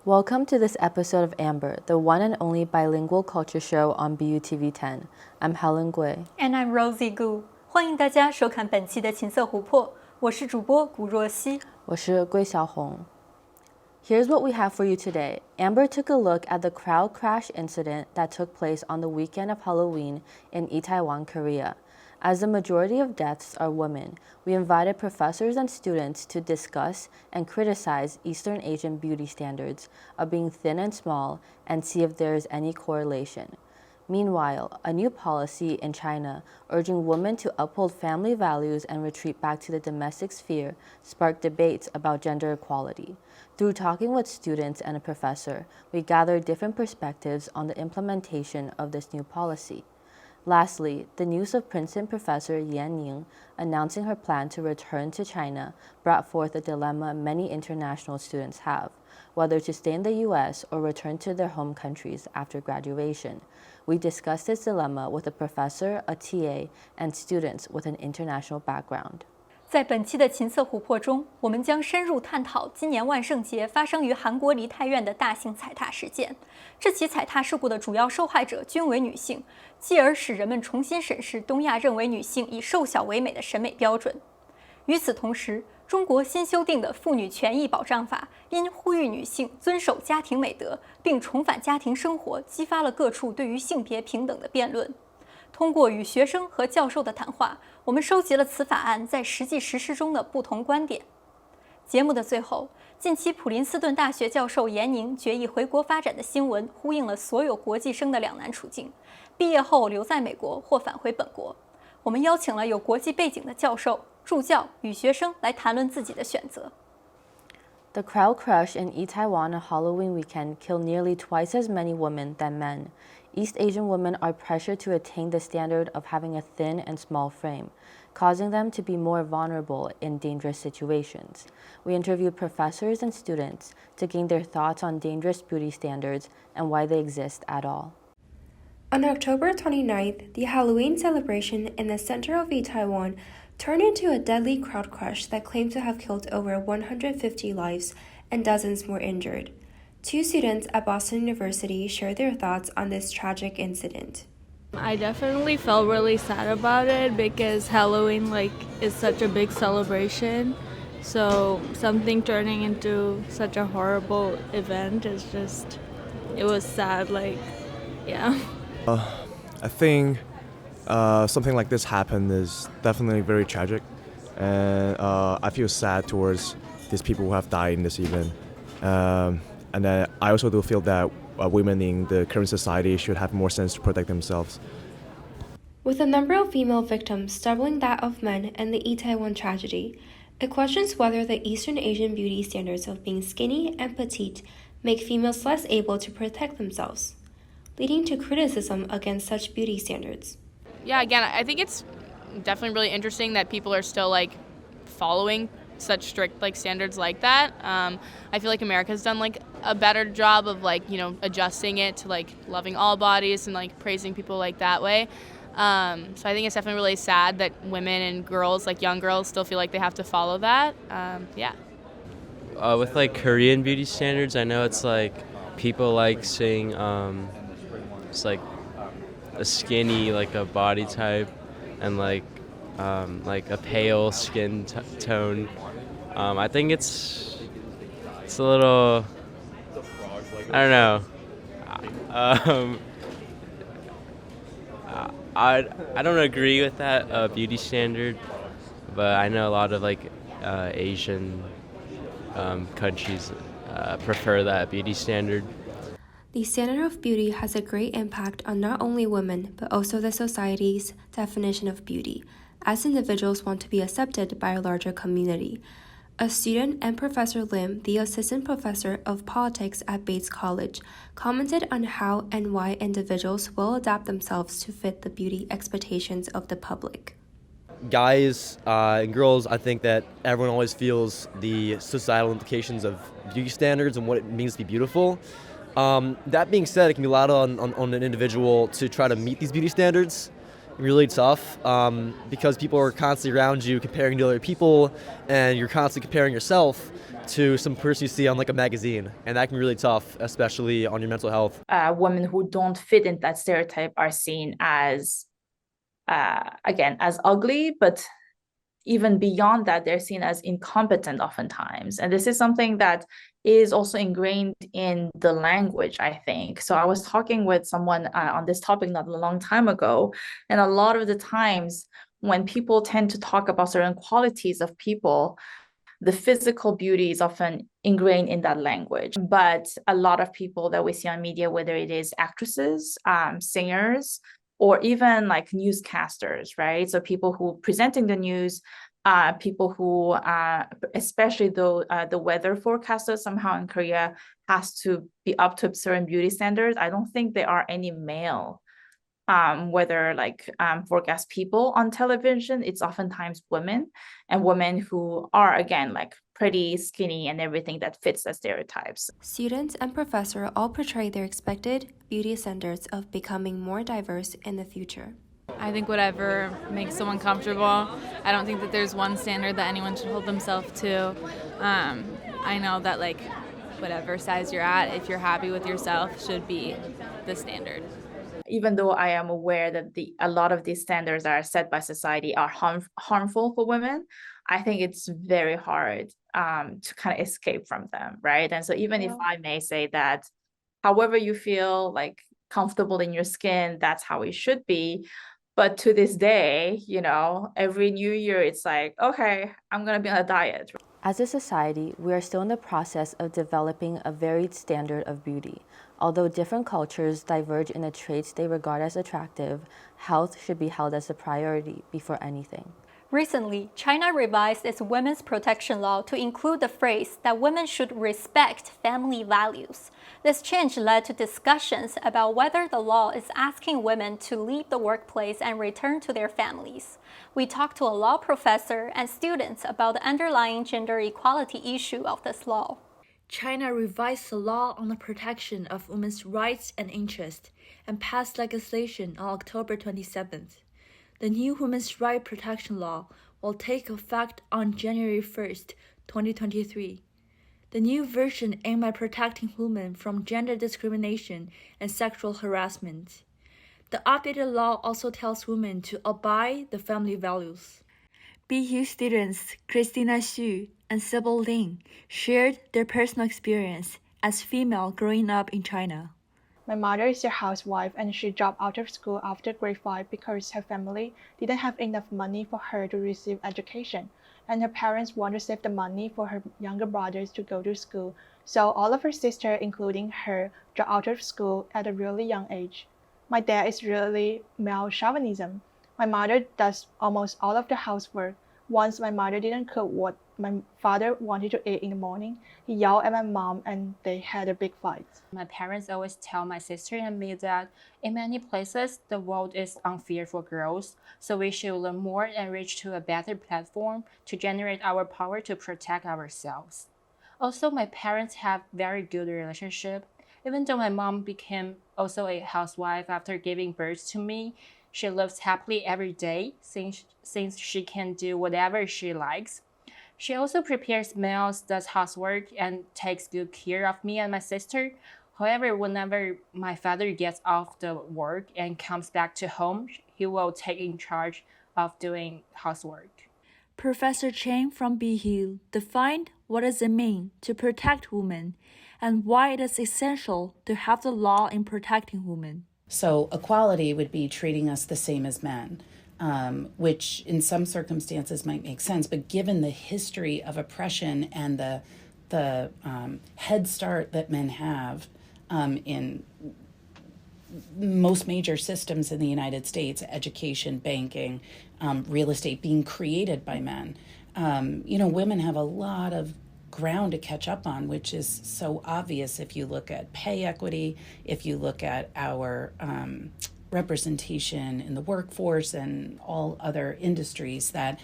Welcome to this episode of Amber, the one and only bilingual culture show on BUTV 10. I'm Helen Gui. And I'm Rosie Gu. 欢迎大家收看本期的琴瑟琥珀，我是主播古若曦，我是桂小红。Here's what we have for you today. Amber took a look at the crowd crash incident that took place on the weekend of Halloween in Itaewon, Korea. As the majority of deaths are women, we invited professors and students to discuss and criticize Eastern Asian beauty standards of being thin and small and see if there is any correlation. Meanwhile, a new policy in China urging women to uphold family values and retreat back to the domestic sphere sparked debates about gender equality. Through talking with students and a professor, we gathered different perspectives on the implementation of this new policy. Lastly, the news of Princeton professor Yan Ning announcing her plan to return to China brought forth a dilemma many international students have, whether to stay in the U.S. or return to their home countries after graduation. We discussed this dilemma with a professor, a TA, and students with an international background. 在本期的琴瑟琥珀中，我们将深入探讨今年万圣节发生于韩国梨泰院的大型踩踏事件。这起踩踏事故的主要受害者均为女性，继而使人们重新审视东亚认为女性以瘦小为美的审美标准。与此同时，中国新修订的妇女权益保障法因呼吁女性遵守家庭美德并重返家庭生活，激发了各处对于性别平等的辩论。通过与学生和教授的谈话，我们收集了此法案在实际实施中的不同观点。节目的最后，近期普林斯顿大学教授严宁决意回国发展的新闻，呼应了所有国际生的两难处境：毕业后留在美国或返回本国。我们邀请了有国际背景的教授、助教与学生来谈论自己的选择。The crowd crush in Itaewon on Halloween weekend killed nearly twice as many women than men. East Asian women are pressured to attain the standard of having a thin and small frame, causing them to be more vulnerable in dangerous situations. We interviewed professors and students to gain their thoughts on dangerous beauty standards and why they exist at all. On October 29th, the Halloween celebration in the center of Itaewon turned into a deadly crowd crush that claimed to have killed over 150 lives and dozens more injured. Two students at Boston University shared their thoughts on this tragic incident. I definitely felt really sad about it because Halloween is such a big celebration. So something turning into such a horrible event is just, it was sad, yeah. I think something like this happened is definitely very tragic, and I feel sad towards these people who have died in this event. And I also do feel that women in the current society should have more sense to protect themselves. With the number of female victims doubling that of men in the Itaewon tragedy, it questions whether the Eastern Asian beauty standards of being skinny and petite make females less able to protect themselves, leading to criticism against such beauty standards. Yeah, again, I think it's definitely really interesting that people are still following such strict standards like that. I feel like America's done a better job of adjusting it to loving all bodies and praising people that way. So I think it's definitely really sad that women and girls, young girls, still feel like they have to follow that. Yeah. With Korean beauty standards, I know it's people seeing it's a skinny a body type and a pale skin tone. I think it's a little, I don't know. I don't agree with that beauty standard, but I know a lot of Asian countries prefer that beauty standard. The standard of beauty has a great impact on not only women, but also the society's definition of beauty, as individuals want to be accepted by a larger community. A student and Professor Lim, the assistant professor of politics at Bates College, commented on how and why individuals will adapt themselves to fit the beauty expectations of the public. Guys and girls, I think that everyone always feels the societal implications of beauty standards and what it means to be beautiful. That being said, it can be a lot on an individual to try to meet these beauty standards. really tough because people are constantly around you comparing to other people, and you're constantly comparing yourself to some person you see on like a magazine, and that can be really tough, especially on your mental health. Women who don't fit in that stereotype are seen as, again, as ugly, but even beyond that, they're seen as incompetent oftentimes. And this is something that is also ingrained in the language, I think. So I was talking with someone on this topic not a long time ago, and a lot of the times when people tend to talk about certain qualities of people, the physical beauty is often ingrained in that language. But a lot of people that we see on media, whether it is actresses, singers, or even like newscasters, right? So people who presenting the news, people who, especially though the weather forecaster somehow in Korea has to be up to certain beauty standards. I don't think there are any male, whether like forecast people on television. It's oftentimes women, and women who are, again, like pretty skinny and everything that fits the stereotypes. Students and professors all portray their expected beauty standards of becoming more diverse in the future. I think whatever makes someone comfortable. I don't think that there's one standard that anyone should hold themselves to. I know that like whatever size you're at, if you're happy with yourself, should be the standard. Even though I am aware that a lot of these standards that are set by society are harmful for women, I think it's very hard to kind of escape from them, right? And so even if I may say that however you feel like comfortable in your skin, that's how it should be. But to this day, you know, every new year, it's like, okay, I'm going to be on a diet. As a society, we are still in the process of developing a varied standard of beauty. Although different cultures diverge in the traits they regard as attractive, health should be held as a priority before anything. Recently, China revised its women's protection law to include the phrase that women should respect family values. This change led to discussions about whether the law is asking women to leave the workplace and return to their families. We talked to a law professor and students about the underlying gender equality issue of this law. China revised the law on the protection of women's rights and interests and passed legislation on October 27th. The new Women's Rights Protection Law will take effect on January 1st, 2023. The new version aims at protecting women from gender discrimination and sexual harassment. The updated law also tells women to abide the family values. BU students Christina Xu and Sybil Lin shared their personal experience as female growing up in China. My mother is a housewife and she dropped out of school after grade 5 because her family didn't have enough money for her to receive education, and her parents wanted to save the money for her younger brothers to go to school. So all of her sisters, including her, dropped out of school at a really young age. My dad is really male chauvinism. My mother does almost all of the housework. Once my mother didn't cook what my father wanted to eat in the morning. He yelled at my mom and they had a big fight. My parents always tell my sister and me that in many places the world is unfair for girls, so we should learn more and reach to a better platform to generate our power to protect ourselves. Also, my parents have very good relationship. Even though my mom became also a housewife after giving birth to me, she lives happily every day since she can do whatever she likes. She also prepares meals, does housework, and takes good care of me and my sister. However, whenever my father gets off the work and comes back to home, he will take in charge of doing housework. Professor Chang from BU defined what does it mean to protect women and why it is essential to have the law in protecting women. So equality would be treating us the same as men. Which in some circumstances might make sense, but given the history of oppression and the head start that men have in most major systems in the United States, education, banking, real estate being created by men, women have a lot of ground to catch up on, which is so obvious if you look at pay equity, if you look at our representation in the workforce and all other industries, that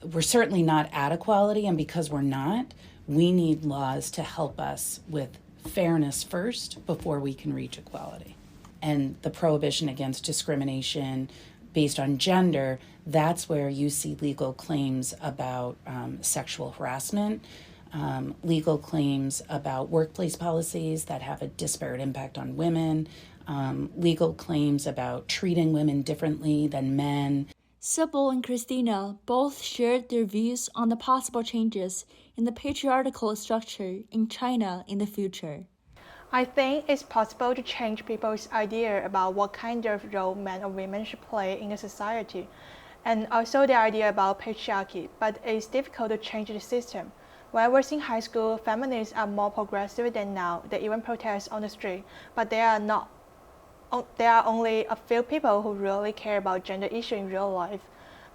we're certainly not at equality. And because we're not, we need laws to help us with fairness first before we can reach equality. And the prohibition against discrimination, based on gender, that's where you see legal claims about sexual harassment, legal claims about workplace policies that have a disparate impact on women, legal claims about treating women differently than men. Sybil and Christina both shared their views on the possible changes in the patriarchal structure in China in the future. I think it's possible to change people's idea about what kind of role men or women should play in a society, and also the idea about patriarchy, but it's difficult to change the system. When I was in high school, feminists are more progressive than now. They even protest on the street, but there are only a few people who really care about gender issues in real life.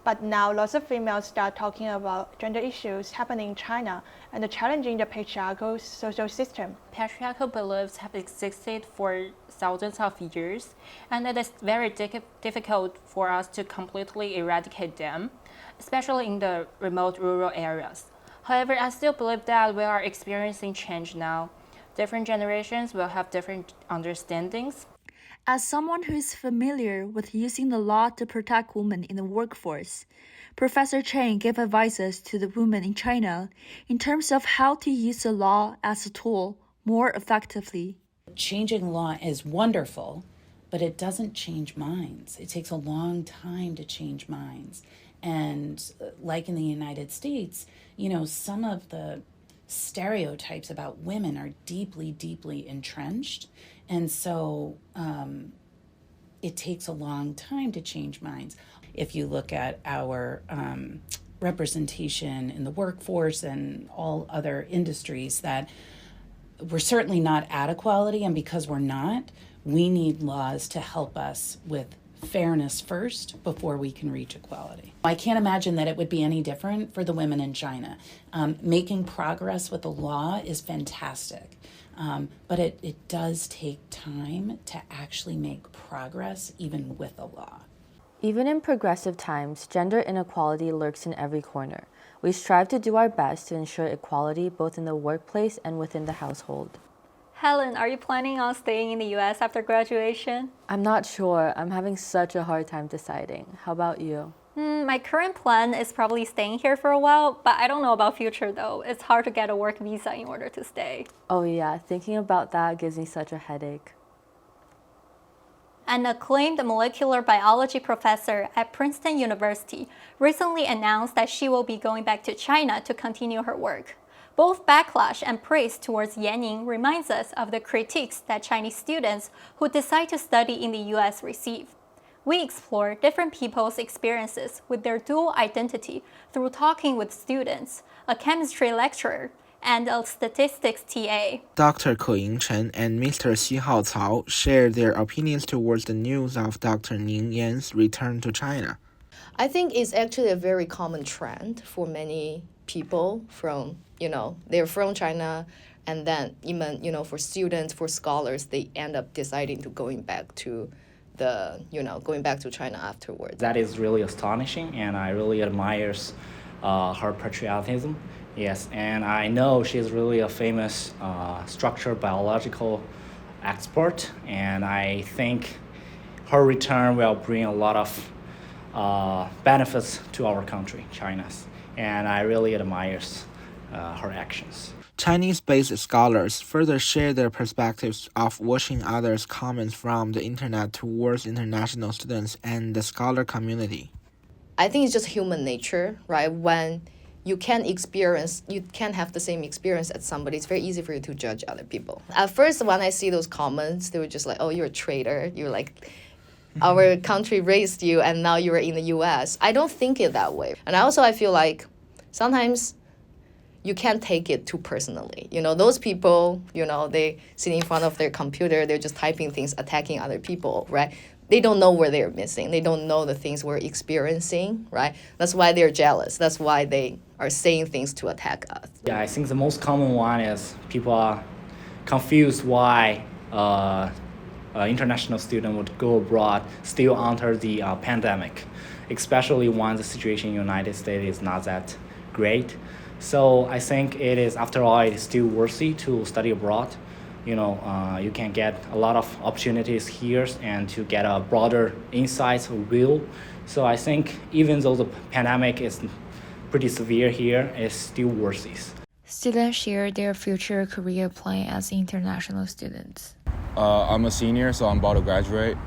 But now lots of females start talking about gender issues happening in China and challenging the patriarchal social system. Patriarchal beliefs have existed for thousands of years, and it is very difficult for us to completely eradicate them, especially in the remote rural areas. However, I still believe that we are experiencing change now. Different generations will have different understandings. As someone who is familiar with using the law to protect women in the workforce, Professor Chen gave advices to the women in China in terms of how to use the law as a tool more effectively. Changing law is wonderful, but it doesn't change minds. It takes a long time to change minds. And like in the United States, some of the stereotypes about women are deeply, deeply entrenched. And so it takes a long time to change minds. If you look at our representation in the workforce and all other industries, that we're certainly not at equality, and because we're not, we need laws to help us with fairness first before we can reach equality. I can't imagine that it would be any different for the women in China. Making progress with the law is fantastic, but it does take time to actually make progress even with the law. Even in progressive times, gender inequality lurks in every corner. We strive to do our best to ensure equality both in the workplace and within the household. Helen, are you planning on staying in the US after graduation? I'm not sure. I'm having such a hard time deciding. How about you? My current plan is probably staying here for a while, but I don't know about future though. It's hard to get a work visa in order to stay. Oh yeah, thinking about that gives me such a headache. An acclaimed molecular biology professor at Princeton University recently announced that she will be going back to China to continue her work. Both backlash and praise towards Yan Ning reminds us of the critiques that Chinese students who decide to study in the US receive. We explore different people's experiences with their dual identity through talking with students, a chemistry lecturer, and a statistics TA. Dr. Ko Yingchen and Mr. Xi Haocao shared their opinions towards the news of Dr. Ning Yan's return to China. I think it's actually a very common trend for many people from, they're from China, and then even, for students, for scholars, they end up deciding to going back to China afterwards. That is really astonishing, and I really admire her patriotism. Yes, and I know she's really a famous structural biological expert, and I think her return will bring a lot of benefits to our country, China's, and I really admire her actions. Chinese-based scholars further share their perspectives of watching others' comments from the internet towards international students and the scholar community. I think it's just human nature, right? When you can't have the same experience as somebody, it's very easy for you to judge other people. At first, when I see those comments, they were just like, oh, you're a traitor. You're like, our country raised you and now you're in the US. I don't think it that way. And I feel like sometimes you can't take it too personally. Those people, they sit in front of their computer, they're just typing things, attacking other people, right? They don't know where they're missing. They don't know the things we're experiencing, right? That's why they're jealous. That's why they are saying things to attack us. Yeah, I think the most common one is people are confused why an international student would go abroad still under the pandemic, especially when the situation in the United States is not that great. So I think it is, after all, it is still worthy to study abroad. you can get a lot of opportunities here and to get a broader insight or view. So I think even though the pandemic is pretty severe here, it's still worth it. Students share their future career plan as international students. I'm a senior, so I'm about to graduate.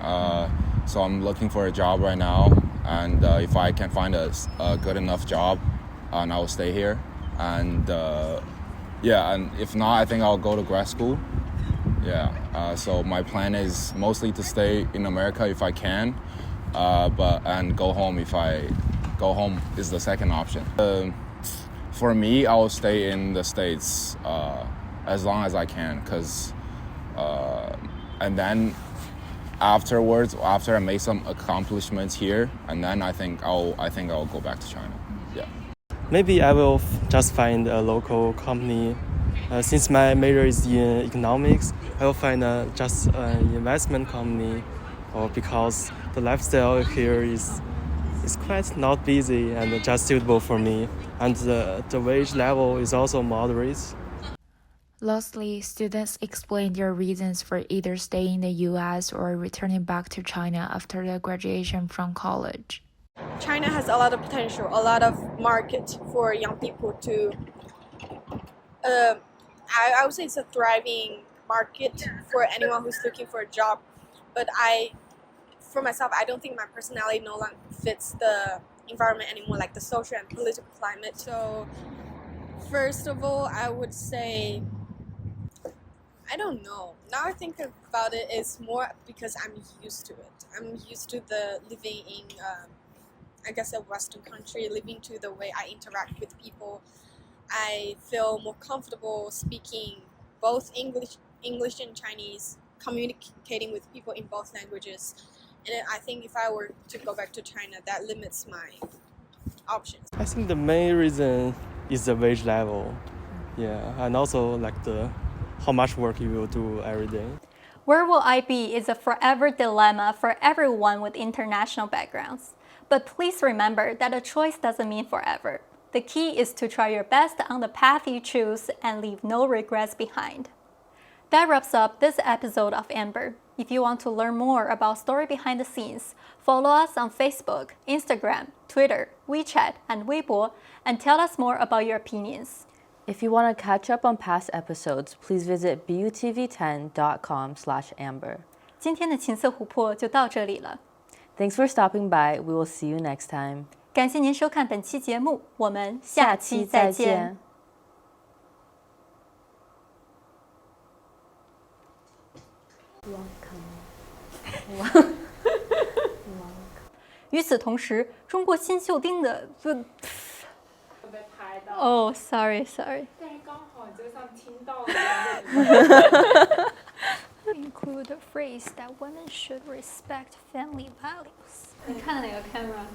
So I'm looking for a job right now, and if I can find a good enough job, and I will stay here. And and if not, I think I'll go to grad school. So my plan is mostly to stay in America if I can, and go home if I go home is the second option. For me, I will stay in the States as long as I can, and then afterwards, after I make some accomplishments here, and then I think I'll go back to China. Yeah. Maybe I will just find a local company. Since my major is in economics, I will find just an investment company, or because the lifestyle here is quite not busy and just suitable for me, and the wage level is also moderate. Lastly, students explain their reasons for either staying in the US or returning back to China after their graduation from college. China has a lot of potential, a lot of market for young people to I would say it's a thriving market for anyone who's looking for a job, but for myself, I don't think my personality no longer fits the environment anymore, like the social and political climate. So first of all, I would say, I don't know. Now I think about it, it's more because I'm used to it. I'm used to the living in, I guess, a Western country, living to the way I interact with people. I feel more comfortable speaking both English and Chinese, communicating with people in both languages. And I think if I were to go back to China, that limits my options. I think the main reason is the wage level. And also like how much work you will do every day. Where will I be is a forever dilemma for everyone with international backgrounds. But please remember that a choice doesn't mean forever. The key is to try your best on the path you choose and leave no regrets behind. That wraps up this episode of Amber. If you want to learn more about Story Behind the Scenes, follow us on Facebook, Instagram, Twitter, WeChat, and Weibo, and tell us more about your opinions. If you want to catch up on past episodes, please visit butv10.com/amber. 今天的情色琥珀就到这里了。Thanks for stopping by. We will see you next time. 感谢您收看本期节目，我们下期再见。与此同时，中国新秀丁的哦 ，sorry。但是刚好你就像听到了。Include the phrase that women should respect family values. 你看的哪个 camera？